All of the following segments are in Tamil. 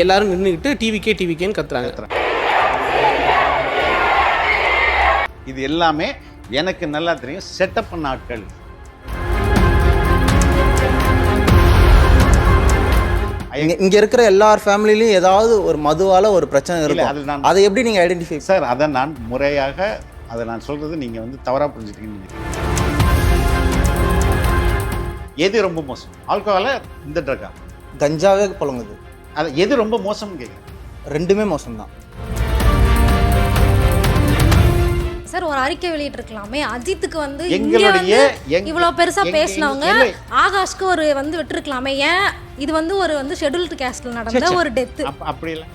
எல்லாரும் நின்றுக்கிட்டு டிவிக்கேன்னு கத்துறாங்க. இது எல்லாமே எனக்கு நல்லா தெரியும், செட்டப் பண்ண ஆட்கள். இங்க இருக்கிற எல்லார் ஃபேமிலிலையும் ஏதாவது ஒரு மதுவால ஒரு பிரச்சனை இருக்கும். அதை எப்படி நீங்க ஐடென்டிஃபை? சார், அதை நான் முறையாக அதை நான் சொல்றது நீங்க வந்து தவறா புரிஞ்சுட்டீங்கன்னு. எது ரொம்ப மோசம், ஆல்கஹாலா இந்த ட்ரக்கா? கஞ்சாவே புழங்குது. அது எது ரொம்ப மோசம்னு கேட்குறேன். ரெண்டுமே மோசம் தான் சார். ஒரு அறிக்கை வெளியிட்டிருக்கலாமே, அஜித்துக்கு வந்து இவ்வளோ பெருசா பேசினவங்க ஆகாஷ்க்கு ஒரு வந்து விட்டுருக்கலாமே, ஏன் இது வந்து ஒரு வந்து ஷெட்யூல்டு கேஸ்ட்ல நடந்த ஒரு டெத்? அப்படி இல்லை.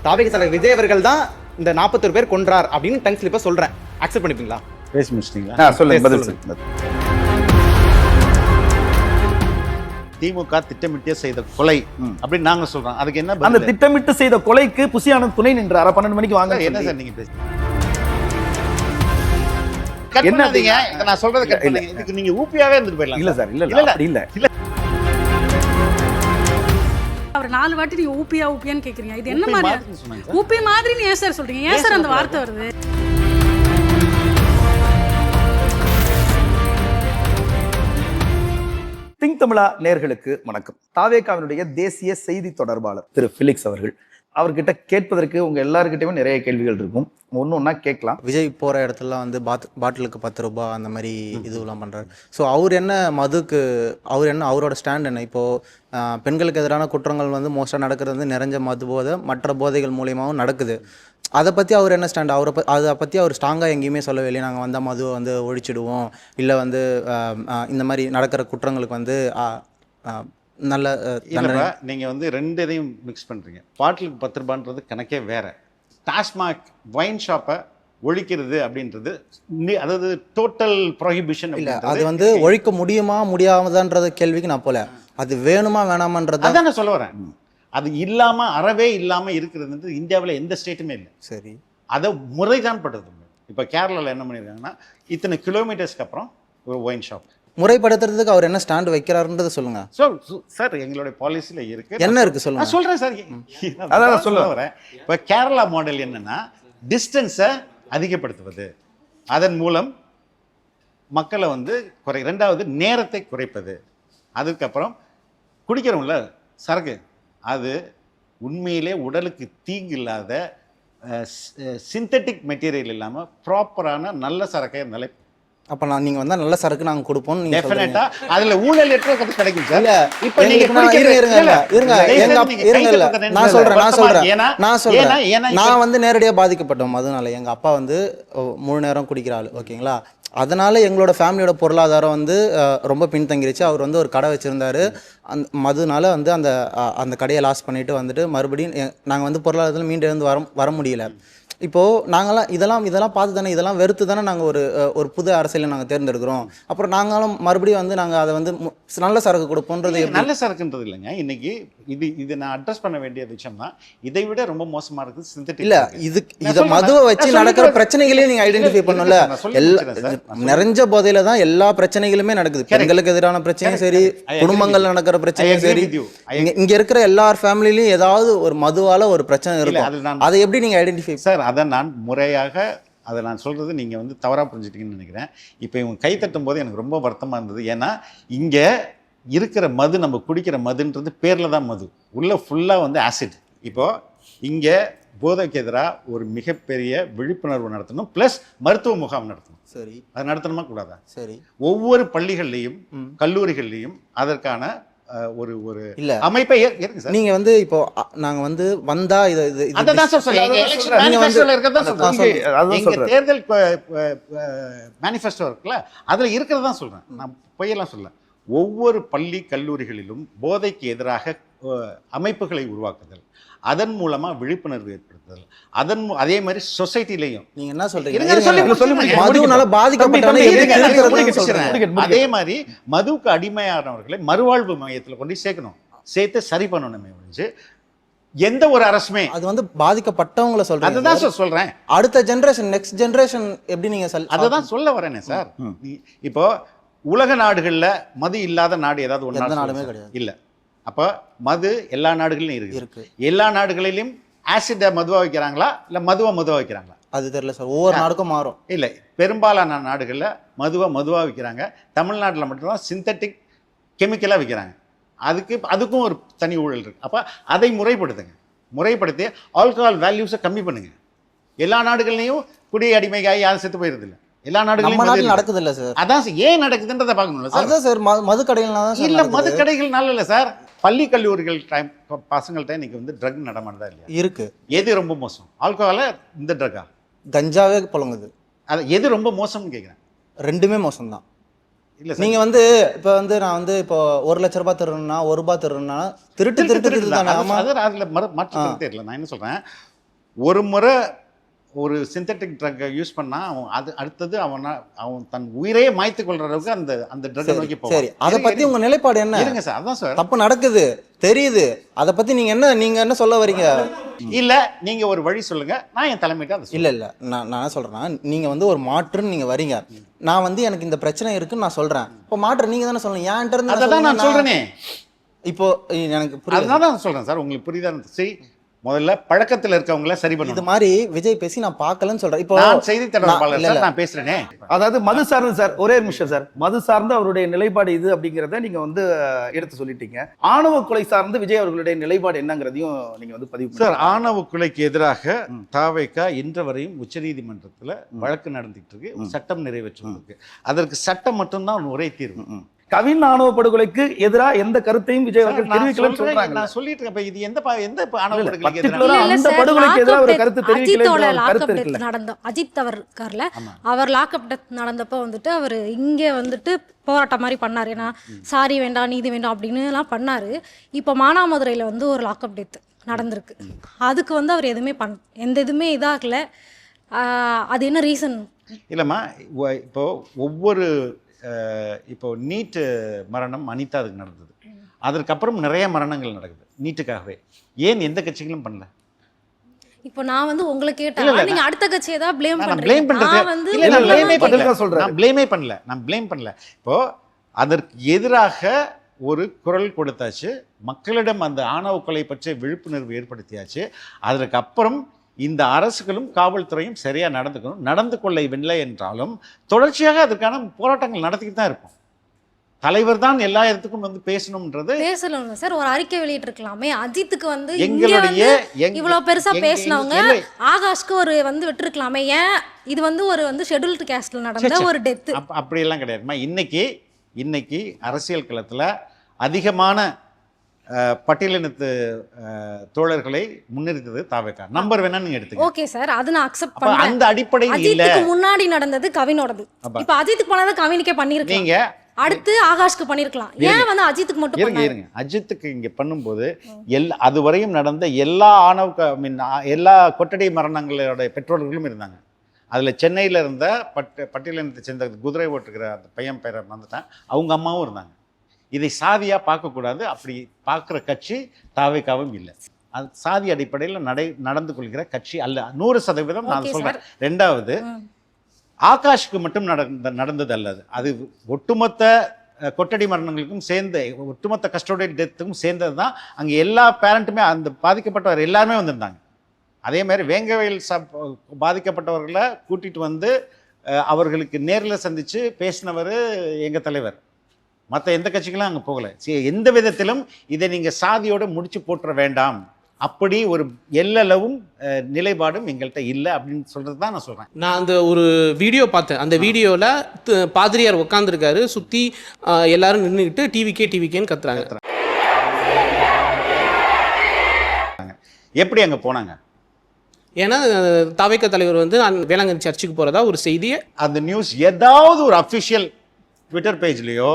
தாவேக தலைவர் விஜய் அவர்கள் தான் இந்த 41 பேர் கொன்றார் அப்படின்னு டங் ஸ்லிப்பா சொல்றேன். அக்செப்ட் பண்ணிப்பீங்களா? பேசி முடிச்சிட்டீங்களா? சொல்லுங்க, பதில் சொல்லுங்க. திமுக திட்டமிட்டே செய்த கொலை அப்படின்னு நாங்க சொல்றோம். அதுக்கு என்ன? அந்த திட்டமிட்டு செய்த கொலைக்கு புசியானந்த் துணை நின்றாரா? 12 மணிக்கு வாங்க. என்ன சார் நீங்க பேசுறீங்க? என்னதீங்க நான் சொல்றது கட் பண்ணுங்க. இதுக்கு நீங்க ஊப்பியாவே இருந்துட்டு போயிடலாம். இல்ல சார், இல்ல அப்படி இல்ல. அவர் 4 வாட்டி நீங்க ஊப்பியான்னு கேக்குறீங்க. இது என்ன மாதிரி ஊப்பி மாதிரி நீ ஏன் சார் சொல்றீங்க? ஏன் சார் அந்த வார்த்தை வருது? திங்க் தமிழா நேயர்களுக்கு வணக்கம். தாவேகாவினுடைய தேசிய செய்தி தொடர்பாளர் திரு ஃபிலிக்ஸ் அவர்கள். அவர்கிட்ட கேட்பதற்கு உங்க எல்லாருக்கிட்டையும் நிறைய கேள்விகள் இருக்கும். ஒன்னா கேட்கலாம். விஜய் போற இடத்துல வந்து பாட்டிலுக்கு 10 ரூபாய் அந்த மாதிரி இதுவெல்லாம் பண்றாரு. ஸோ அவர் என்ன மதுக்கு அவரோட ஸ்டாண்ட் என்ன? இப்போ பெண்களுக்கு எதிரான குற்றங்கள் வந்து மோஸ்டா நடக்கிறது வந்து நிறைஞ்ச மது போதை, மற்ற போதைகள் மூலியமாகவும் நடக்குது. அதை பற்றி அவர் என்ன ஸ்டாண்ட்? அதை பற்றி அவர் ஸ்ட்ராங்காக எங்கேயுமே சொல்லவே இல்லையே. நாங்கள் வந்தால் மதுவை வந்து ஒழிச்சிடுவோம், இல்லை வந்து இந்த மாதிரி நடக்கிற குற்றங்களுக்கு வந்து நல்ல நீங்க வந்து ரெண்டு இதையும் மிக்ஸ் பண்றீங்க. பாட்டிலுக்கு 10 ரூபான்றது கணக்கே வேற. டாஸ்மாக் வைன் ஷாப்பை ஒழிக்கிறது அப்படின்றது அதாவது டோட்டல் ப்ரோஹிபிஷன் இல்லை. அது வந்து ஒழிக்க முடியுமா முடியாமதான்றது கேள்விக்கு நான் போல. அது வேணுமா வேணாமன்றது அதான் நான் சொல்ல வரேன். அது இல்லாம அறவே இல்லாம இருக்கிறது இந்தியாவில் எந்த ஸ்டேட்டுமே இல்லை. சரி, அதை முறைதான் படுறது. இப்போ கேரளாவில் என்ன பண்ணியிருக்காங்கன்னா, இத்தனை கிலோமீட்டர்ஸ்க்கு அப்புறம் ஒரு ஒயின் ஷாப் முறைப்படுத்துறதுக்கு அவர் என்ன ஸ்டாண்ட் வைக்கிறாருன்றதை சொல்லுங்க. சார், எங்களுடைய பாலிசியில் இருக்கு. என்ன இருக்கு சொல்லுங்க. சொல்றேன் சார், அதான் சொல்ல வரேன். இப்போ கேரளா மாடல் என்னன்னா, டிஸ்டன்ஸை அதிகப்படுத்துவது, அதன் மூலம் மக்களை வந்து ரெண்டாவது நேரத்தை குறைப்பது, அதுக்கப்புறம் குடிக்கிறோம்ல சரக்கு, அது உண்மையிலே உடலுக்கு தீங்கு இல்லாத சிந்தட்டிக் மெட்டீரியல் இல்லாமல் ப்ராப்பரான நல்ல சரக்கை இருந்தாலே. அப்போ நீங்கள் வந்தால் நல்ல சரக்கு நாங்கள் கொடுப்போம். டெஃபினட்டா அதில் ஊழல் கிடைக்கும் சார். இப்போ நான் சொல்றேன் நான் வந்து நேரடியாக பாதிக்கப்பட்டோம். அதனால எங்கள் அப்பா வந்து முழு நேரம் குடிக்கிற ஆள். ஓகேங்களா? அதனால எங்களோட ஃபேமிலியோட பொருளாதாரம் வந்து ரொம்ப பின்தங்கிருச்சு. அவர் வந்து ஒரு கடை வச்சுருந்தாரு. அந்த மதுனால வந்து அந்த கடையை லாஸ் பண்ணிட்டு வந்துட்டு மறுபடியும் நாங்கள் வந்து பொருளாதாரத்தில் மீண்டு எழுந்து வர முடியல. இப்போது நாங்களாம் இதெல்லாம் பார்த்து தானே, இதெல்லாம் வெறுத்து தானே நாங்கள் ஒரு புது அரசியலை நாங்கள் தேர்ந்தெடுக்கிறோம். அப்புறம் நாங்களும் மறுபடியும் வந்து நாங்கள் அதை வந்து நல்ல சரக்கு கொடுப்போன்றது. நல்ல சரக்குன்றது இல்லைங்க. இன்னைக்கு இது நான் அட்ரஸ் பண்ண வேண்டிய விஷயம் தான். இதை விட ரொம்ப மோசமாக இருக்குது சிந்தட்டிக். இல்லை, இதை மதுவை வச்சு நடக்கிற பிரச்சனைகளையும் நீங்கள் ஐடென்டிஃபை பண்ணல. நிறைஞ்ச போதையில தான் எல்லா பிரச்சனைகளுமே நடக்குது. பெண்களுக்கு எதிரான பிரச்சனையும் சரி, குடும்பங்கள் நடக்கிற பிரச்சனையும் சரி, இங்க இருக்கிற எல்லார் ஃபேமிலிலையும் ஏதாவது ஒரு மதுவால ஒரு பிரச்சனை இருக்கும். அதை எப்படி நீங்க ஐடென்டிஃபை? சார், அதை நான் முறையாக அதை நான் சொல்கிறது நீங்கள் வந்து தவறாக புரிஞ்சுட்டீங்கன்னு நினைக்கிறேன். இப்போ இவங்க கை தட்டும் போது எனக்கு ரொம்ப வருத்தமாக இருந்தது. ஏன்னா இங்கே இருக்கிற மது, நம்ம குடிக்கிற மதுன்றது பேரில் தான் மது, உள்ள ஃபுல்லாக வந்து ஆசிட். இப்போது இங்கே போதைக்கு எதிராக ஒரு மிகப்பெரிய விழிப்புணர்வு நடத்தணும், ப்ளஸ் மருத்துவ முகாம் நடத்தணும். சரி, அது நடத்தணுமா கூடாதா? சரி, ஒவ்வொரு பள்ளிகள்லையும் கல்லூரிகள்லையும் அதற்கான ஒரு இல்ல அமைப்பை நீங்க வந்து இப்போ நாங்க வந்து வந்தா தேர்தல் மேனிஃபெஸ்டோ இருக்குல்ல, அதுல இருக்கிறதா சொல்றேன், நான் பொய்யெல்லாம் சொல்ல. ஒவ்வொரு பள்ளி கல்லூரிகளிலும் போதைக்கு எதிராக அமைப்புகளை உருவாக்குதல், அதன் மூலமா விழிப்புணர்வு ஏற்படுத்துதல், அதே மாதிரி சொசைட்டிலையும். நீங்க என்ன சொல்றீங்க? மதுனால பாதிக்கப்பட்டவங்க, அதே மாதிரி மதுவுக்கு அடிமையானவர்களை மறுவாழ்வு மையத்துல கொண்டு சேர்க்கணும், சேர்த்து சரி பண்ணணுமே ஒழிஞ்சு எந்த ஒரு அரசுமே அது வந்து பாதிக்கப்பட்டவங்களை சொல்றேன். அதுதான் சொல்றேன். அடுத்த ஜெனரேஷன், நெக்ஸ்ட் ஜெனரேஷன் எப்படி நீங்க அததான் சொல்ல வரேனே சார். இப்போ உலக நாடுகளில் மது இல்லாத நாடு ஏதாவது எந்த ஒன்று நாடுமே கிடையாது. இல்லை. அப்போ மது எல்லா நாடுகளிலும் இருக்கு. எல்லா நாடுகளிலும் ஆசிட்டை மதுவாக வைக்கிறாங்களா இல்லை மதுவாக வைக்கிறாங்களா? அது தெரியல சார், ஒவ்வொரு நாடுக்கும் மாறும். இல்லை, பெரும்பாலான நாடுகளில் மதுவாக விற்கிறாங்க. தமிழ்நாட்டில் மட்டும்தான் சிந்தட்டிக் கெமிக்கலாக விற்கிறாங்க. அதுக்கும் ஒரு தனி ஊழல் இருக்குது. அப்போ அதை முறைப்படுத்தி ஆல்கஹால் வேல்யூஸை கம்மி பண்ணுங்க. எல்லா நாடுகள்லையும் குடி அடிமைக்காக யாரும் செத்து போயிருது இல்லை. எல்லா நாடுகளையும் நடக்குது இல்லை சார். அதான் ஏன் நடக்குதுன்றதை பார்க்கணும்ல சார். அதான் சார் மது கடைகள்னால தான் இல்லை, மது கடைகள்னால இல்லை சார். பள்ளி கல்லூரிகள் பசங்கள்ட்ட இன்னைக்கு வந்து ட்ரக் நடமாடுதா இல்லையா? இருக்கு. எது ரொம்ப மோசம், ஆல்கஹாலா இந்த ட்ரக்கா? கஞ்சாவே புழங்குது. அது எது ரொம்ப மோசம்னு கேட்குறேன். ரெண்டுமே மோசம் தான். இல்லை நீங்க வந்து இப்போ வந்து நான் வந்து இப்போ 1 லட்ச ரூபாய் திருடுனா 1 ரூபாய் திருடுனா திருட்டு தானே. அதில் மாற்று தெரியல. நான் என்ன சொல்றேன், ஒரு முறை ஒரு சிந்தட்டிக் ட்ரக்கை யூஸ் பண்ணா அது அடுத்தது அவன் தன் உயிரையே மாய்த்து கொள்ற அளவுக்கு அந்த ட்ரக்கை நோக்கி போவான். சரி, அதை பத்தி உங்க நிலைப்பாடு என்ன? இருங்க சார், அதான் சார் தப்பு நடக்குது தெரியுது, அதை பத்தி நீங்க என்ன சொல்ல வரீங்க? இல்ல நீங்க ஒரு வழி சொல்லுங்க, நான் என் தலைமையிட்ட அதை இல்ல நான் என்ன சொல்றேன்னா, நீங்க வந்து ஒரு மாற்றுன்னு நீங்க வரீங்க. நான் வந்து எனக்கு இந்த பிரச்சனை இருக்குன்னு நான் சொல்றேன். இப்போ மாற்று நீங்க தானே சொல்லணும். ஏன்ட்ட இருந்து அதான் நான் சொல்றேனே. இப்போ எனக்கு புரியுது. அதான் நான் சொல்றேன் சார், உங்களுக்கு புரியுதா? சரி, முதல்ல பழக்கத்துல இருக்கவங்கள சரி பண்ணணும். இது மாதிரி விஜய் பேசி நான் பார்க்கலன்னு சொல்றேன். இப்போ நான் செய்தி தொடர்பாளர் சார், நான் பேசுறேனே. அதாவது மது சார்ந்து சார், ஒரே நிமிஷம் சார், மது சார்ந்து அவருடைய நிலைப்பாடு இது அப்படிங்கிறத நீங்க வந்து எடுத்து சொல்லிட்டீங்க. ஆணவ கொலை சார்ந்து விஜய் அவர்களுடைய நிலைப்பாடு என்னங்கிறதையும் நீங்க வந்து பதிவு சார். ஆணவ கொலைக்கு எதிராக தாவேகா இன்று வரையும் உச்சநீதிமன்றத்துல வழக்கு நடந்துட்டு இருக்கு, சட்டம் நிறைவேற்றுவதற்கு. அதற்கு சட்டம் மட்டும்தான் ஒரே தீர்வு. கவின் ஆணவ படுகொலைக்கு எதிராக எந்த கருத்தையும் விஜய் அவர்கள் தெரிவிக்கலன்னு சொல்றாங்க. நான் சொல்லிட்டு இருக்கேன், இது எந்த ஆணவ படுகொலைக்கு எதிராக அந்த படுகொலைக்கு எதிராக ஒரு கருத்து தெரிவிக்கல. கருத்து இருக்குல்ல, அஜித் அவர் இருக்கார்ல, அவர் லாக்அப் டெத் நடந்தப்போ வந்துட்டு அவர் இங்க வந்துட்டு போராட்டம் மாதிரி பண்ணாரு. ஏன்னா சாரி வேண்டாம் நீதி வேண்டாம் அப்படின்னு எல்லாம் பண்ணாரு. இப்போ மானாமதுரையில வந்து ஒரு லாக்அப் டெத் நடந்திருக்கு. அதுக்கு வந்து அவர் எதுவுமே எந்த இதுவுமே இதாகல. அது என்ன ரீசன் இல்லைம்மா? இப்போ ஒவ்வொரு இப்போ நீட்டு மரணம் அனிதாவுக்கு நடந்தது, அதற்கப்புறம் நிறைய மரணங்கள் நடக்குது நீட்டுக்காகவே. ஏன் எந்த கட்சிகளும் பண்ணல? இப்போ நான் வந்து உங்களை கேட்டேன், நீங்க அடுத்த கட்சியை தான் ப்ளேம் பண்றீங்க. நான் ப்ளேம் பண்ணல. இப்போ அதற்கு எதிராக ஒரு குரல் கொடுத்தாச்சு, மக்களிடம் அந்த ஆணவ கொலை பற்றிய விழிப்புணர்வு ஏற்படுத்தியாச்சு. அதற்கப்புறம் இந்த அரசுகளும் காவல்துறையும் சரியா நடந்து கொள்ளவில்லை என்றாலும் தொடர்ச்சியாக அதற்கான போராட்டங்கள் நடத்திக்கிட்டு தான் இருக்கும். தலைவர் தான் எல்லா இடத்துக்கும் வந்து பேசணும்ன்றது பேசணும் சார். ஒரு அறிக்கை வெளியிட்டு இருக்கலாமே. அஜித்துக்கு வந்து எங்களுடைய இவ்வளவு பெருசா பேசினவங்க ஆகாஷ்க்கு ஒரு வந்து விட்டுருக்கலாமே. ஏன் இது வந்து ஒரு வந்து ஷெட்யூல்டு காஸ்ட்ல நடந்த ஒரு டெத்? அப்படி எல்லாம் கிடையாதுமா. இன்னைக்கு அரசியல் களத்துல அதிகமான பட்டியலினத்து தோழர்களை முன்னிறுத்தது தாவேகா. நம்பர் வேணா நீங்க எடுத்துங்க. ஓகே சார், அது நான் அக்செப்ட் பண்றேன். அந்த அடிப்படையில் இல்ல, அஜித்துக்கு முன்னாடி நடந்தது கவினோடது. இப்போ அஜித்துக்கு போனது கவினுக்கே பண்ணிருக்கீங்க. நீங்க அடுத்து ஆகாஷ்க்கு பண்ணிருக்கலாம். ஏன் வந்து அஜித்துக்கு மட்டும் இருங்க. அஜித்துக்கு இங்க பண்ணும்போது அதுவரையும் நடந்த எல்லா எல்லா கொட்டடை மரணங்களோட பெற்றோர்களும் இருந்தாங்க. அதுல சென்னையில இருந்த பட்டியலினத்தை சேர்ந்த குதிரை ஓட்டுகிற அந்த பையன் பேரை வந்துட்டான், அவங்க அம்மாவும் இருந்தாங்க. இதை சாதியா பார்க்கக்கூடாது. அப்படி பார்க்குற கட்சி தாவேகாவும் இல்லை. அது சாதி அடிப்படையில் நடந்து கொள்கிற கட்சி அல்ல. 100% நான் சொல்றேன். ரெண்டாவது, ஆகாஷ்க்கு மட்டும் நடந்தது அல்லது அது ஒட்டுமொத்த கொட்டடி மரணங்களுக்கும் சேர்ந்து ஒட்டுமொத்த கஸ்டோடியல் டெத்துக்கும் சேர்ந்தது தான். அங்கே எல்லா பேரண்ட்டுமே அந்த பாதிக்கப்பட்டவர் எல்லாருமே வந்திருந்தாங்க. அதே மாதிரி வேங்கவயல் பாதிக்கப்பட்டவர்களை கூட்டிட்டு வந்து அவர்களுக்கு நேரில் சந்திச்சு பேசினவர் எங்கள் தலைவர். மற்ற எந்த கட்சிகளும் அங்கே போகலை. எந்த விதத்திலும் இதை நீங்கள் சாதியோடு முடிச்சு போட்டுற வேண்டாம், அப்படி ஒரு எல்லளவும் நிலைப்பாடும் எங்கள்கிட்ட இல்லை அப்படின்னு சொல்கிறது தான் நான் சொல்கிறேன். நான் அந்த ஒரு வீடியோ பார்த்தேன். அந்த வீடியோவில் பாதிரியார் உட்காந்துருக்காரு, சுற்றி எல்லாரும் நின்றுக்கிட்டு டிவிக்கேன்னு கத்துறாங்க. எப்படி அங்கே போனாங்க? ஏன்னா தாவேகா தலைவர் வந்து நான் வேளாங்கண்ணி சர்ச்சுக்கு போகிறதா ஒரு செய்தியை அந்த நியூஸ் ஏதாவது ஒரு அஃபிஷியல் ட்விட்டர் பேஜ்லேயோ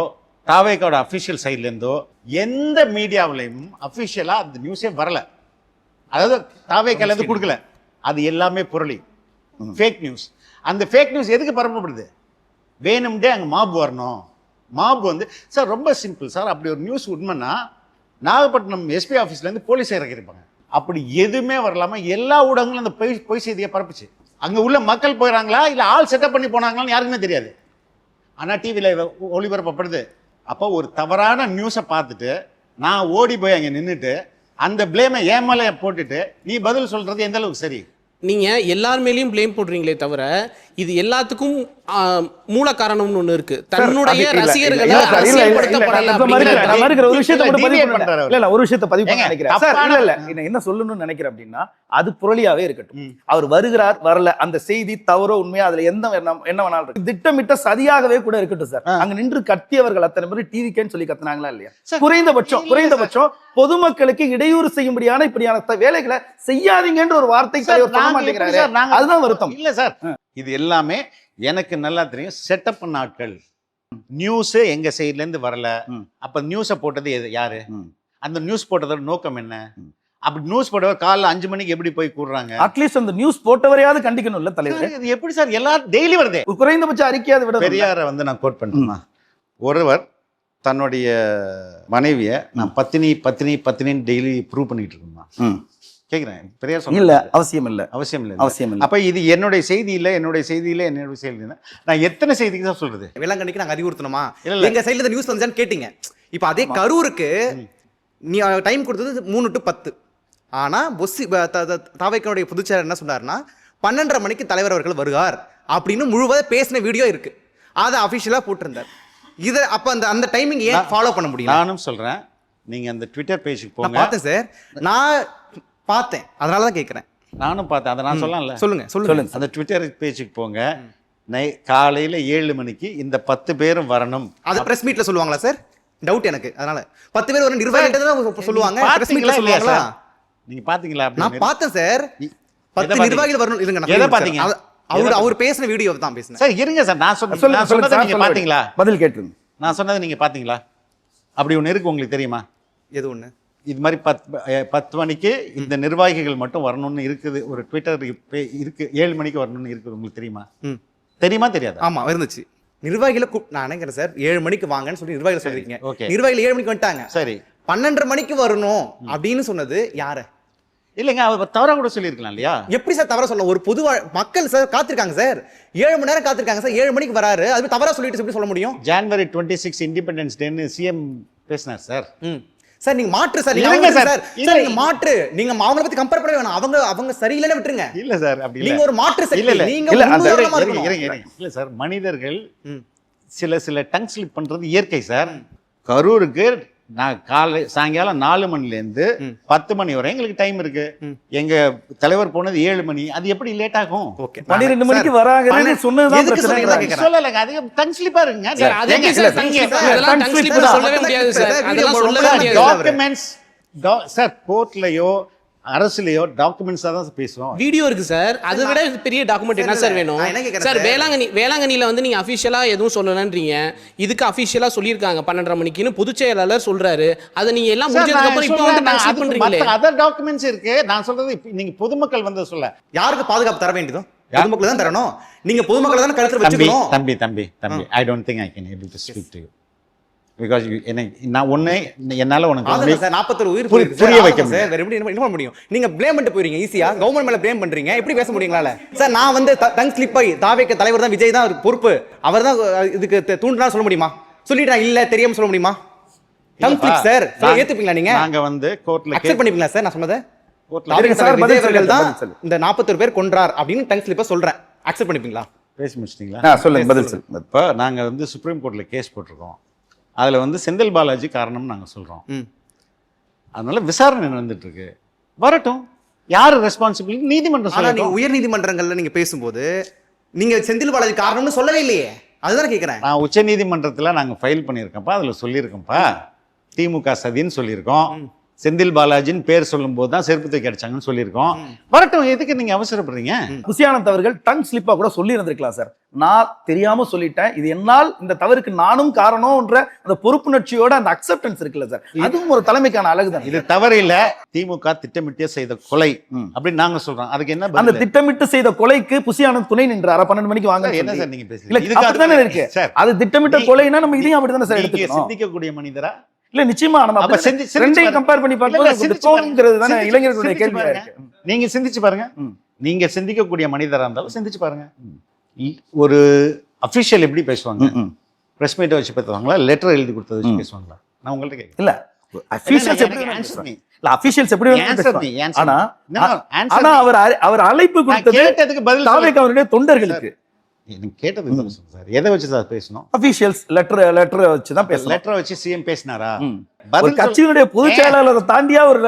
தாவேகாவோட அஃபிஷியல் சைட்லேருந்தோ எந்த மீடியாவிலையும் அஃபிஷியலாக அந்த நியூஸே வரல. அதாவது தாவேகாலேருந்து கொடுக்கல. அது எல்லாமே புரளி, ஃபேக் நியூஸ். அந்த ஃபேக் நியூஸ் எதுக்கு பரப்பப்படுது? வேணும்டே அங்கே மாப் வரணும். மாப் வந்து சார் ரொம்ப சிம்பிள் சார். அப்படி ஒரு நியூஸ் உண்மைன்னா நாகப்பட்டினம் எஸ்பி ஆஃபீஸ்லேருந்து போலீஸ் இறக்கிருப்பாங்க. அப்படி எதுவுமே வரலாமா? எல்லா ஊடகங்களும் அந்த பொய் செய்தியை பரப்புச்சு. அங்கே உள்ள மக்கள் போயிடறாங்களா இல்லை ஆள் செட்டப் பண்ணி போனாங்களான்னு யாருக்குமே தெரியாது. ஆனால் டிவியில் ஒளிபரப்பப்படுது. அப்போ ஒரு தவறான நியூஸை பார்த்துட்டு நான் ஓடி போய் அங்கே நின்றுட்டு அந்த பிளேமை என் மேலே போட்டுட்டு நீ பதில் சொல்றது எந்த அளவுக்கு சரி? நீங்க எல்லார் மேலேயும் ப்ளேம் போடுறீங்களே தவிர இது எல்லாத்துக்கும் மூல காரணம்னு ஒண்ணு இருக்கு. தன்னுடைய ரசிகர்களை அரசியல்படுத்தப்படல அப்படிங்கிற ஒரு விஷயத்தை மட்டும் பதிவு பண்றேன். இல்ல ஒரு விஷயத்தை பதிவு பண்ண நினைக்கிறேன் சார். இல்ல என்ன சொல்லணும்னு நினைக்கிறேன் அப்படின்னா அது புரளியாவே இருக்கட்டும். அவர் வருகிறார் வரல அந்த செய்தி தவறோ உண்மையா அதுல என்ன வேணாலும் இருக்கு. திட்டமிட்ட சதியாகவே கூட இருக்கட்டும் சார். அங்க நின்று கத்தியவர்கள் அத்தனை பேர் டிவிக்கேன்னு சொல்லி கத்துனாங்களா இல்லையா? குறைந்தபட்சம் பொதுமக்களுக்கு இடையூறு செய்யும்படியான இப்படியான வேலைகளை செய்யாதீங்கன்ற ஒரு வார்த்தை சொல்ல மாட்டேங்கிறாரு. அதுதான் வருத்தம். இல்ல சார், இது எல்லாமே எனக்கு நல்லா தெரியும். செட்டப் பண்ண ஆட்கள். நியூஸ் எங்க சைட்ல இருந்து வரல. அப்ப நியூஸை போட்டது யாரு? அந்த நியூஸ் போட்டதோட நோக்கம் என்ன? அப்படி நியூஸ் போட்டவர் காலைல 5 மணிக்கு எப்படி போய் கூடுறாங்க? அட்லீஸ்ட் அந்த நியூஸ் போட்டவரையாவது கண்டிக்கணும்ல தலைவர். இது எப்படி சார் எல்லாரும் டெய்லி வருது? குறைந்தபட்ச அறிக்கையாவது விட. பெரியாரை வந்து நான் கோட் பண்ணுமா, ஒருவர் தன்னுடைய மனைவியை நான் பத்தினி டெய்லி ப்ரூவ் பண்ணிட்டு இருக்கோமா கேக்குறேன். பெரியார் இல்ல அவசியம் இல்ல. அப்ப இது என்னுடைய செய்தியில நான் எத்தனை செய்திக்கு தான் சொல்றது? வேளாங்கண்ணிக்கு நாங்க அறிவுறுத்தணுமா? எங்க சைடுல நியூஸ் வந்துச்சான்னு கேட்டீங்க. இப்ப அதே கரூருக்கு நீ டைம் கொடுத்தது 3 to 10. ஆனா தாவேக்காவுடைய பொதுச்செயலாளர் என்ன சொன்னாருன்னா 12:30 மணிக்கு தலைவர் அவர்கள் வருவார் அப்படின்னு முழுவதும் பேசின வீடியோ இருக்கு. அதை அபிஷியலா போட்டிருந்தார். இதை அப்ப அந்த டைமிங் ஏன் ஃபாலோ பண்ண முடியும்? நானும் சொல்றேன், நீங்க அந்த ட்விட்டர் பேஜுக்கு போங்க. பார்த்தேன் சார், நான் பார்த்தேன், அதனாலதான் கேட்கிறேன். நானும் பார்த்தேன், அதை நான் சொல்லலாம்ல. சொல்லுங்க. அந்த ட்விட்டர் பேஜுக்கு போங்க. காலையில 7 மணிக்கு இந்த 10 பேரும் வரணும். அது பிரஸ் மீட்ல சொல்லுவாங்களா சார்? டவுட் எனக்கு. அதனால 10 பேர் ஒரு நிர்வாகிகள் சொல்லுவாங்க. பிரஸ் மீட்ல சொல்லுவாங்களா? நீங்க பாத்தீங்களா? நான் பார்த்தேன் சார். 10 நிர்வாகிகள் வரணும். இருங்க, எதை பாத்தீங்க? அவர் பேசின வீடியோ தான் பேசினேன் சார். இருங்க சார், நான் சொன்னதை நீங்க பாத்தீங்களா? பதில் கேட்டுருங்க. நான் சொன்னதை நீங்க பாத்தீங்களா? அப்படி ஒண்ணு இருக்கு, உங்களுக்கு தெரியுமா? எது ஒண்ணு? இது மாதிரி 10 மணிக்கு இந்த நிர்வாகிகள் மட்டும் வரணும்னு இருக்குது. ஒரு ட்விட்டர் இருக்கு. 7 மணிக்கு வரணும்னு இருக்குது. உங்களுக்கு தெரியுமா தெரியாதா? ஆமா, இருந்துச்சு. நிர்வாகிகளை நான் நினைக்கிறேன் சார் 7 மணிக்கு வாங்கன்னு சொல்லி நிர்வாகிகள் சொல்றீங்க. நிர்வாகிகள் 7 மணிக்கு வந்துட்டாங்க. சரி, 12:30 மணிக்கு வரணும் அப்படின்னு சொன்னது யாரு? இல்லைங்க, அவர் தவறா கூட சொல்லியிருக்கலாம் இல்லையா? எப்படி சார் தவறா சொல்லலாம்? ஒரு பொது மக்கள் சார் காத்திருக்காங்க சார், 7 மணி நேரம் காத்திருக்காங்க சார். 7 மணிக்கு வராரு, அது தவறா சொல்லிட்டு எப்படி சொல்ல முடியும்? January 26 இண்டிபெண்டன்ஸ் டேன்னு சிஎம் பேசினார் சார். சார் நீங்க மாற்று சார், நீங்க மாற்று. நீங்க அவங்கள பத்தி கம்பேர் பண்ணவே வேணாம். அவங்க சரியில்லைன்னு விட்டுருங்க. இல்ல சார், அப்படி இல்ல. நீங்க ஒரு மாற்று சக்தி. நீங்க இல்ல சார், மனிதர்கள் சில டங் ஸ்லிப் பண்றது இயற்கை சார். கரூருக்கு நான் சாயங்காலம் 4 மணிலேருந்து 10 மணி வரை எங்களுக்கு டைம் இருக்கு. எங்க தலைவர் போனது 7 மணி. அது எப்படி லேட் ஆகும்? 12 மணிக்கு வராங்கன்னு சொன்னதுதான் பிரச்சனை. சொல்லலங்க, அது டங் ஸ்லிப்பா இருக்குங்க. சொல்லவே முடியாது சார். அதெல்லாம் சொல்லவே முடியாது. டாக்குமெண்ட்ஸ் சார், கோர்ட்லயோ அரசுலயோ டாக்குமெண்ட்ஸ் தான் பேசுவோம். வீடியோ இருக்கு சார். அதை விட பெரிய டாக்குமெண்ட் என்ன சார் வேணும் சார்? வேளாங்கண்ணில வந்து நீங்க அபிஷியலா எதுவும் சொல்லலன்றீங்க. இதுக்கு அபிஷியலா சொல்லியிருக்காங்க 12:30 மணிக்குன்னு பொதுச் செயலாளர் சொல்றாரு. அதை நீங்க எல்லாம் முடிஞ்சதுக்கு அப்புறம் இப்போ வந்து ட்ரான்ஸ்லேட் பண்றீங்களே. அதர் டாக்குமெண்ட்ஸ் இருக்கு. நான் சொல்றது நீங்க பொதுமக்கள் வந்து சொல்ல யாருக்கு பாதுகாப்பு தர வேண்டியதோ பொதுமக்கள் தான் தரணும். நீங்க பொதுமக்கள் தான் கருத்துல வச்சுக்கணும். தம்பி I don't think I can able to speak to you because நான் ஒண்ணே என்னால உனக்கு 41 உயிர் புரிய வைக்க முடியும். வேற எப்படி என்ன முடியும்? நீங்க ப்ளேம் பண்ணிட்டு போறீங்க ஈஸியா. கவர்மெண்ட் மேல ப்ளேம் பண்றீங்க. எப்படி பேச முடியுங்களா சார்? நான் வந்து டங் ஸ்லிப் ஆகி தாவேக்க தலைவர் தான் விஜய் தான் பொறுப்பு, அவர் தான் இதுக்கு தூண்டுனா சொல்ல முடியுமா? சொல்லிட்டா இல்ல தெரியாம சொல்ல முடியுமா? டங் ஸ்லிப் சார் ஏத்துப்பீங்களா? நீங்க நாங்க வந்து கோர்ட்ல அக்செப்ட் பண்ணிப்பீங்களா சார்? நான் சொன்னதை சார் விஜய் அவர்கள் தான் இந்த 41 பேர் கொன்றார் அப்படின்னு டங் ஸ்லிப்பா சொல்றேன். அக்செப்ட் பண்ணிப்பீங்களா? பேசி முடிச்சிட்டீங்களா? சொல்லுங்க, பதில் சொல்லுங்க. இப்போ நாங்க வந்து சுப்ரீம் கோர்ட்ல கேஸ் போட்டிருக்கோம். அதில் வந்து செந்தில் பாலாஜி காரணம்னு நாங்கள் சொல்கிறோம். அதனால விசாரணை நடந்துட்டு இருக்கு. வரட்டும், யார் ரெஸ்பான்சிபிலிட்டி? நீதிமன்றம். ஆனால் நீங்கள் உயர் நீதிமன்றங்களில் நீங்கள் பேசும்போது நீங்கள் செந்தில் பாலாஜி காரணம்னு சொல்லவே இல்லையே. அதுதான் கேட்குறேன். நான் உச்ச நீதிமன்றத்தில் நாங்கள் ஃபைல் பண்ணியிருக்கோம்ப்பா. அதில் சொல்லியிருக்கோம்ப்பா, திமுக சதின்னு சொல்லியிருக்கோம். செந்தில் பாலாஜின்னு பேர் சொல்லும் போது தான் செருப்பு தூக்கி அடிச்சாங்கன்னு சொல்லியிருக்கோம். வரட்டும், எதுக்கு நீங்க அவசரப்படுறீங்க? புசியானந்த் அவர்கள் டங் ஸ்லிப்பா கூட சொல்லி இருந்திருக்கலாம் சார். நான் தெரியாம சொல்லிட்டேன், இது என்னால் இந்த தவறுக்கு நானும் காரணம்ன்ற அந்த பொறுப்புணர்ச்சியோட அந்த அக்செப்டன்ஸ் இருக்குல்ல சார், அதுவும் ஒரு தலைமைக்கான அழகு தான். இது தவறு இல்ல. திமுக திட்டமிட்டே செய்த கொலை அப்படின்னு நாங்க சொல்றோம். அதுக்கு என்ன? அந்த திட்டமிட்டு செய்த கொலைக்கு புசியானந்த் துணை நின்றார். 12 மணிக்கு வாங்க. என்ன சார் நீங்க பேசுறீங்க? அப்படித்தானே இருக்கு. அது திட்டமிட்ட கொலைனா நம்ம இதையும் அப்படித்தானே சார் எடுத்துக்கணும். சிந்திக்கக்கூடிய மனிதரா இல்ல? நிச்சயமா நம்ம ரெண்டையும் கம்பேர் பண்ணி பார்க்கும்போது தோணுங்கிறது தானே இளைஞர்களுடைய கேள்வியா இருக்கு. நீங்க சிந்திச்சு பாருங்க. நீங்க சிந்திக்கக்கூடிய மனிதரா இருந்தாலும் சிந்திச்சு பாருங்க. ஒரு அபிஷியல் எப்படி பேசுவாங்க? பிரஸ் மீட்டை வச்சு பேசுவாங்களா லெட்டர் எழுதி கொடுத்தது வச்சு பேசுவாங்களா நான் உங்கள்கிட்ட கேட்குறேன். இல்ல அபிஷியல்ஸ் எப்படி எனக்கு வேணாலும் answer பேசலாம். me. இல்ல அபிஷியல்ஸ் எப்படி வேணாலும் Answer பேசலாம். me, answer ஆனா me. No, answer ஆனா me. அவர் அழைப்பு நான் கொடுத்தது கேட்டதுக்கு பதில் தாவேக் அவருடைய தொண்டர்களுக்கு. எனக்கு கேட்டதுக்கு பதில் சொல்லுங்க சார். எதை வச்சு சார் பேசணும்? அபிஷியல்ஸ் லெட்டர் வச்சு தான் பேசலாம். லெட்டர் வச்சு சிஎம் பேசினாரா? ஒரு கட்சியினுடைய பொதுச் செயலாளரை தாண்டியா ஒரு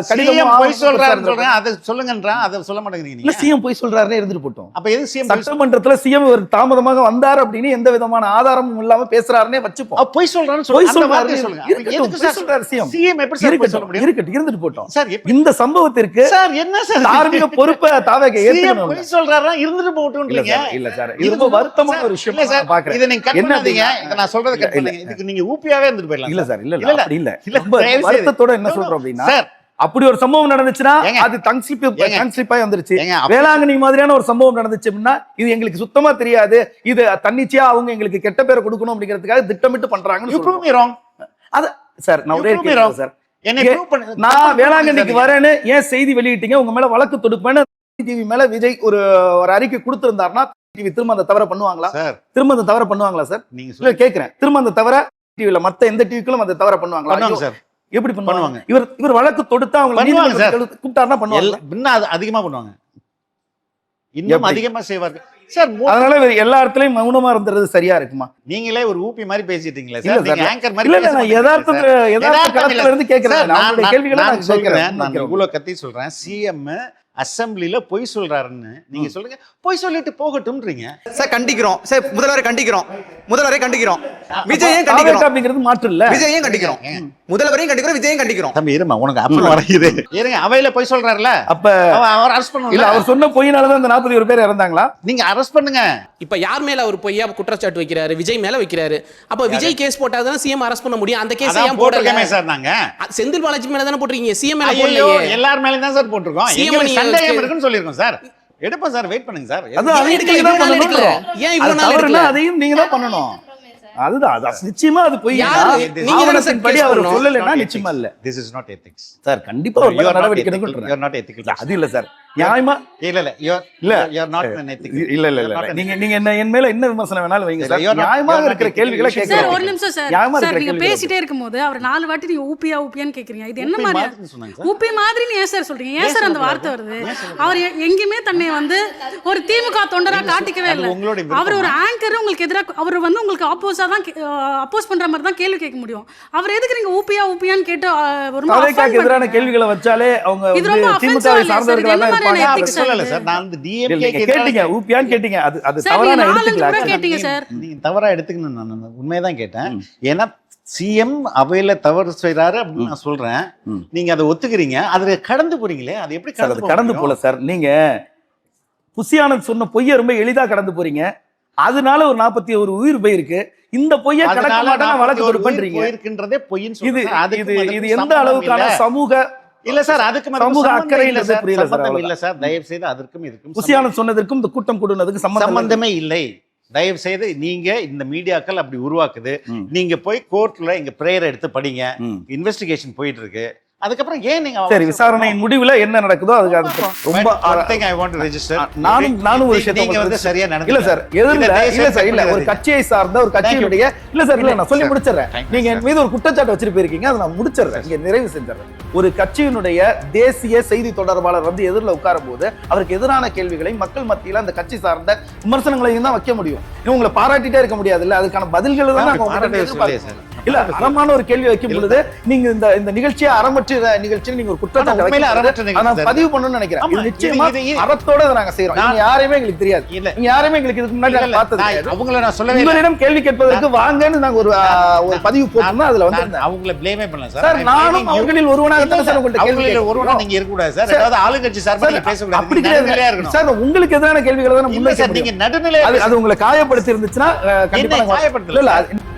சிஎம் போய் சொல்றாருன்னு கடிதம் சொல்றேன், அதை சொல்லுங்கன்றான், அதை சொல்ல மாட்டேங்கிறீங்க இல்ல நீங்க. சிஎம் போய் சொல்றாருன்னு இருந்துட்டு போட்டோம். அப்ப எது சிஎம் சட்டமன்றத்துல சிஎம் ஒரு தாமதமாக வந்தார் அப்படின்னு எந்த விதமான ஆதாரமும் இல்லாம பேசுறாருன்னே வச்சுப்போம். போய் சொல்றாருன்னு போய் சொல்லுங்க. அந்த சொல்றாரு. வார்த்தையை சொல்லுங்க. அப்ப இருக்கட்டும், எதுக்கு போய் சார் சொல்றாரு சிஎம். சிஎம் எப்படி சார் போய் சொல்ல முடியும்? இருக்கட்டும், இருந்துட்டு போட்டோம். சார் எப்படி இந்த சம்பவத்திற்கு சார் என்ன சார் தார்மீக பொறுப்பை தாவேக் சிஎம் ஏத்துக்கணும். போய் சொல்றாரா இருந்துட்டு போட்டுன்றீங்க. இல்ல சார், இது ரொம்ப வருத்தமான ஒரு விஷயம். இல்ல சார், பாக்குறேன். இத நீங்க கட் என்ன பண்ணாதீங்க. அப்படின்னா- இத நான் சொல்றத கட் பண்ணுங்க. இதுக்கு நீங்க ஊப்பியாவே இருந்துட்டு போயிடலாம். இல்ல சார், இல்ல இல்ல, அப்படி இல்ல. இல்ல, ரொம்ப தயவு செய்து. வருத்தத்தோட என்ன சொல்றோம் அப்படின்னா சார் அப்படி ஒரு சம்பவம் நடந்துச்சுன்னா ஏங்க, அது தன்ஸ்லிப்பாய் வந்துருச்சு. ஏங்க, வேளாங்கண்ணி மாதிரியான ஒரு சம்பவம் நடந்துச்சு அப்படின்னா இது எங்களுக்கு சுத்தமா தெரியாது, இது தன்னிச்சையா அவங்க எங்களுக்கு கெட்ட பேரை கொடுக்கணும் அப்படிங்கிறதுக்காக திட்டமிட்டு பண்றாங்கன்னு you prove சொல்றோம். me wrong. அது சார் நான் You ஒரே prove me கேள்வி wrong. சார், என்னை prove பண்ணு. நான் வேளாங்கண்ணிக்கு வரேன்னு ஏன் செய்தி வெளியிட்டீங்க, உங்க மேல வழக்கு தொடுப்பேன்னு டிவி மேல விஜய் ஒரு அறிக்கை கொடுத்திருந்தாருன்னா டிவி திரும்ப அந்த தவற பண்ணுவாங்களா? சார் திரும்ப அந்த தவற பண்ணுவாங்களா சார்? நீங்க இல்ல சொல்லுங்க. கேக்குறேன், திரும்ப அந்த தவற டிவில மத்த எந்த டிவிக்குள்ள அந்த தவற பண்ணுவாங்களா? பண்ணுவாங்க சார். எப்படி பண்ணுவாங்க? பண்ணுவாங்க. இவர் வழக்கு தொடுத்தா அவங்க பண்ணுவாங்க நீதிமன்றத்துக்கு கூப்பிட்டாருன்னா பண்ணுவாங்க. இன்னும் அதிகமா பண்ணுவாங்க. இன்னும் எப்படி? அதிகமா செய்வார்கள் சார். அதனால இவர் எல்லா இடத்துலயும் மௌனமா இருந்தது சரியா இருக்குமா? நீங்களே ஒரு ஊப்பி மாதிரி பேசிட்டீங்களே இல்ல சார். சார், நீங்க ஆங்கர் மாதிரி இல்ல பேச நான் மாட்டீங்க யதார்த்த சார். யதார்த்தம் களத்துல இல்ல. இருந்து கேக்குறேன். சார், அவங்களுடைய கேள்விகளை நான் நான் சொல்றேன். கேக்குறேன். நான் இவ்வளவு கத்தி சொல்றேன். சிஎம் அசெம்பிளில பொய் சொல்றாருன்னு நீங்க சொல்றீங்க. பொய் சொல்லிட்டு போகட்டும்ன்றீங்க. சார் கண்டிக்கிறோம். சார் முதல்வரை கண்டிக்கிறோம். விஜயையும் தாவேக்கா கண்டிக்கிறோம். அப்படிங்கிறது மாற்று இல்ல. விஜயையும் கண்டிக்கிறோம். முதல்வரையும் கண்டிக்கிறோம், விஜயையும் கண்டிக்கிறோம். தம்பி இருமா, உனக்கு அப்புறம் வரையுது. இருங்க, அவையில பொய் சொல்றாருல, அப்ப அவர் அரெஸ்ட் இல்ல பண்ணுங்க. அவர் சொன்ன பொய்னாலதான் அந்த 41 பேர் இறந்தாங்களா? நீங்க அரெஸ்ட் பண்ணுங்க. இப்ப யார் மேல அவர் பொய்யா குற்றச்சாட்டு வைக்கிறாரு? விஜய் மேல வைக்கிறாரு. அப்ப விஜய் கேஸ் போட்டாதான் சிஎம் அரெஸ்ட் பண்ண முடியும். அந்த கேஸ் ஏன் போடல சார்? நாங்க செந்தில் பாலாஜி மேல தானே போட்டுருக்கீங்க, சிஎம் மேல ஐயோ, போடலையே. எல்லார் மேலயும் தான் சார் போட்டுருக்கோம். CM எங்களுக்கு நீங்க சந்தேகம் இருக்குன்னு சொல்லிருக்கோம் சார். எடுப்போம் சார், வெயிட் பண்ணுங்க சார். அதான் அதையும் எடுக்கல, நீங்க தான் இவ்வளவு நாள் பண்ணணும். எடுக்கல. ஏன் இவ்வளவு அது நாள் தவறுனா எடுக்கல? அதையும் நீங்க தான் பண்ணணும். அதுதான் அது நிச்சயமா அது பொய். யாரு? நீங்க தானே சார் படி கேஸ் அவர் பண்ணணும். சொல்லலைன்னா நிச்சயமா இல்ல This is not ethics. Sir. கண்டிப்பா ஒரு You are not நடவடிக்கை ethical. எடுக்கணும். You are not ethical. அது இல்ல சார், நியாயமா இல்ல இல்ல, you are not an ethical. இல்ல இல்ல You are இல்ல not an நீங்க என்ன என் மேல என்ன விமர்சனம் வேணாலும் வைங்க சார். You are not- நியாயமாக you are not இருக்கிற ethical. கேள்விகளை சார், சார் கேட்கணும். ஒரு நிமிஷம் சார். நியாயமா சார் இருக்கிற நீங்க கேள்விகளை பேசிட்டே இருக்கும்போது அவர் 4 வாட்டி நீங்க ஊப்பியான்னு கேக்குறீங்க. இது என்ன ஊப்பி மாதிரி மாதிரின்னு சொன்னாங்க சார். ஊப்பி மாதிரின்னு ஏன் சார் சொல்றீங்க? ஏன் சார் அந்த வார்த்தை வருது? அவர் எங்கேயுமே தன்னை வந்து ஒரு திமுக தொண்டரா காட்டிக்கவே அது இல்லை. உங்களுடைய விருப்பம். அவர் ஒரு ஆங்கர், உங்களுக்கு எதிராக அவர் வந்து உங்களுக்கு ஆப்போஸா தான் அப்போஸ் பண்ற மாதிரி தான் கேள்வி கேட்க முடியும். அவர் எதுக்கு நீங்க ஊப்பியான்னு கேட்டு ரொம்ப தாவேக்காக்கு offend எதிரான பண்றீங்க? கேள்விகளை வச்சாலே அவங்க இது ரொம்ப வந்து offensive திமுகவை இல்லையா சார்? சார்ந்தவர்களா இது என்ன தான் மாதிரியான இருப்பாங்க. ethics சொல்லல சார். நான் வந்து இல்ல, DMK நீங்க கேட்டீங்க ஊப்பியான்னு கேட்டீங்க. அது சார், தவறா நீங்க நான் 4 எடுத்துக்கல. கூட கேட்டீங்க சார். நீங்க தவறா எடுத்துக்கணும். நான் உண்மையதான் கேட்டேன். ஏன்னா சிஎம் அவையில தவறு செய்யறாரு அப்படின்னு நான் சொல்றேன். நீங்க அதை ஒத்துக்கிறீங்க. அதுல கடந்து போறீங்களே, அது எப்படி சார், அது கடந்து போல சார். நீங்க புசியானந்த் சொன்ன பொய்யை ரொம்ப எளிதா கடந்து போறீங்க. அதனால ஒரு 41 உயிர் போயிருக்கு. இந்த பொய்யை கடக்க மாட்டாங்க வழக்கு தொடு பண்றீங்க. போயிருக்கின்றதே பொய்ன்னு இது சொல்றேன். இது எந்த அளவுக்கான சமூக இல்ல சார், அதுக்கு சமூக அக்கறை இல்ல சார். புரியல சார். இல்ல சார், தயவு செய்து அதற்கும் இதுக்கும் புசியானந்த் சொன்னதற்கும் இந்த கூட்டம் கூடுனதுக்கு சம்பந்தமே இல்லை. தயவு செய்து நீங்க இந்த மீடியாக்கள் அப்படி உருவாக்குது. நீங்க போய் கோர்ட்ல எங்க பிரேயர் எடுத்து படிங்க. இன்வெஸ்டிகேஷன் போயிட்டு இருக்கு. அதுக்கப்புறம் ஏன் நீங்க சரி, விசாரணையின் முடிவுல என்ன நடக்குதோ அதுக்கு ரொம்ப I want to register. நானும் ஒரு விஷயத்தை நீங்க வந்து சரியா இல்ல நடந்துக்கல சார், இல்ல சார், இல்ல ஒரு கட்சியை சார்ந்த ஒரு கட்சியுடைய இல்ல சார், இல்ல நான் சொல்லி முடிச்சிடுறேன். நீங்க என் மீது ஒரு குற்றச்சாட்டு வச்சிட்டு போயிருக்கீங்க, அதை நான் முடிச்சிடுறேன், இங்க நிறைவு செஞ்சிடறேன். ஒரு கட்சியினுடைய தேசிய செய்தி தொடர்பாளர் வந்து எதிரில் உட்காரும் போது அவருக்கு எதிரான கேள்விகளை மக்கள் மத்தியில அந்த கட்சி சார்ந்த விமர்சனங்களையும் தான் வைக்க முடியும். உங்களை பாராட்டிட்டே இருக்க முடியாது இல்ல, அதுக்கான பதில்களை தான் இல்ல. அறமான ஒரு கேள்வி வைக்கும் பொழுது நீங்க இந்த நிகழ்ச்சியை அறமற்ற நிகழ்ச்சியை நீங்க ஒரு குற்றச்சாட்டு பதிவு பண்ணணும்னு நினைக்கிறேன். இது நிச்சயமா அறத்தோட நாங்க செய்யறோம். நீங்க யாரையுமே எங்களுக்கு தெரியாது. நீங்க யாரையுமே எங்களுக்கு இதுக்கு முன்னாடி பார்த்தது அவங்கள நான் சொல்லவே உங்களிடம் கேள்வி கேட்பதற்கு வாங்கன்னு நாங்க ஒரு பதிவு போட்டோம்னா அதுல வந்து அவங்கள ப்ளேமே பண்ணல சார். சார், நானும் அவர்களில் ஒருவனாக தான் சார் உங்கள்ட்ட கேள்வி அவங்களில் ஒருவனா நீங்க இருக்க கூடாது சார். ஏதாவது ஆளுங்கட்சி சார்பா நீங்க பேச கூடாது. அப்படி நடுநிலையா இருக்கணும் சார். உங்களுக்கு எதிரான கேள்விகளை தான் இல்ல முன்வைக்க சார், நீங்க முடியும். நடுநிலையா அது உங்களை காயப்படுத்தி இருந்துச்சுன்னா கண்டிப்பா காயப்படுத்தல. இல்ல